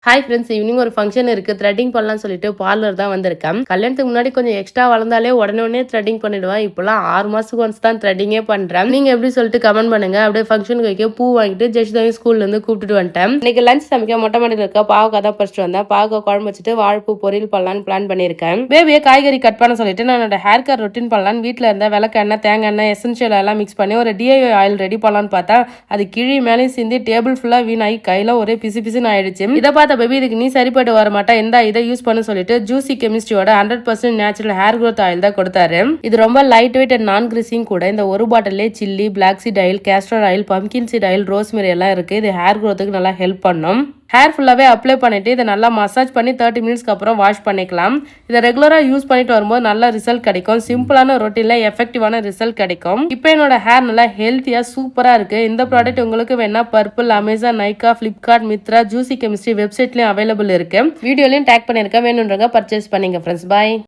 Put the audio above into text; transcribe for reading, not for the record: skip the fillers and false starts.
Hi friends, evening ஒரு function இருக்கு. Threading பண்ணலாம்னு சொல்லிட்டு பார்லர் தான் வந்திருக்கேன். கல்யாணத்துக்கு முன்னாடி கொஞ்சம் எக்ஸ்ட்ரா வளர்ந்தாலே உடனே த்ரெட்டிங் பண்ணிடுவேன். இப்போலாம் 6 மாசத்துக்கு ஒன்ஸ் தான் த்ரெட்டிங்கே பண்றேன். நீங்க எப்படி சொல்லிட்டு கமெண்ட் பண்ணுங்க. அப்படியே ஃபங்க்ஷனுக்கு வைக்க பூ வாங்கிட்டு ஜெஷ்தாவி ஸ்கூல்ல இருந்து கூப்பிட்டு வந்துட்டேன். இன்னைக்கு லஞ்ச் சமைக்க மொட்டை மாடியில் இருக்க பாவக்காய் தான் பறிச்சுட்டு வந்தேன். பாவக்காய் குழம்பு வச்சுட்டு வாழைப்பூ பொரியல் பண்ணலான்னு பிளான் பண்ணியிருக்கேன். பேபியை காய்கறி கட் பண்ண சொல்லிட்டு நான் என்னோட ஹேர் கேர் ரொட்டீன் பண்ணலான்னு வீட்டில் இருந்த விளக்கெண்ணெய், தேங்காய் எண்ணெய், எசென்ஷியல் எல்லாம் மிக்ஸ் பண்ணி ஒரு DIY ஆயில் ரெடி பண்ணலான்னு பார்த்தா அது கிழி மேலே சிந்தி டேபிள் ஃபுல்லா வீணாகி கையில ஒரே பிசு பிசுன்னு ஆயிடுச்சு. இதை பார்த்த பேபி இதுக்கு நீ சரிப்பட்டு வர மாட்டா, இதை யூஸ் பண்ண சொல்லிட்டு ஜூசி கெமிஸ்ட்ரியோட 100% நேச்சுரல் ஹேர் growth ஆயில் தான் கொடுத்தாரு. இது ரொம்ப light weight and non greasing கூட. இந்த ஒரு பாட்டிலே chilli, black seed oil, castor oil, pumpkin seed oil, rosemary எல்லாம் இருக்கு. இது ஹேர் growthக்கு நல்லா ஹெல்ப் பண்ணும். ஹேர் ஃபுல்லாவே அப்ளை பண்ணிட்டு இதை நல்லா மசாஜ் பண்ணி 30 மினிட்ஸ்க்கு அப்புறம் வாஷ் பண்ணிக்கலாம். இதை ரெகுலரா யூஸ் பண்ணிட்டு வரும்போது நல்ல ரிசல்ட் கிடைக்கும். சிம்பிளான ரொட்டீன்ல எஃபெக்டிவான ரிசல்ட் கிடைக்கும். இப்போ என்னோட ஹேர் நல்லா ஹெல்த்தியா சூப்பரா இருக்கு. இந்த ப்ராடக்ட் உங்களுக்கு வேணா Purplle, Amazon, Nykaa, Flipkart, Myntra, Juicy Chemistry வெப்சைட்லயும் அவைலபிள் இருக்கு. வீடியோலயும் டேக் பண்ணிருக்கேன். வேணும்ன்றவங்க பர்ச்சேஸ் பண்ணிங்க ஃப்ரெண்ட்ஸ். பாய்.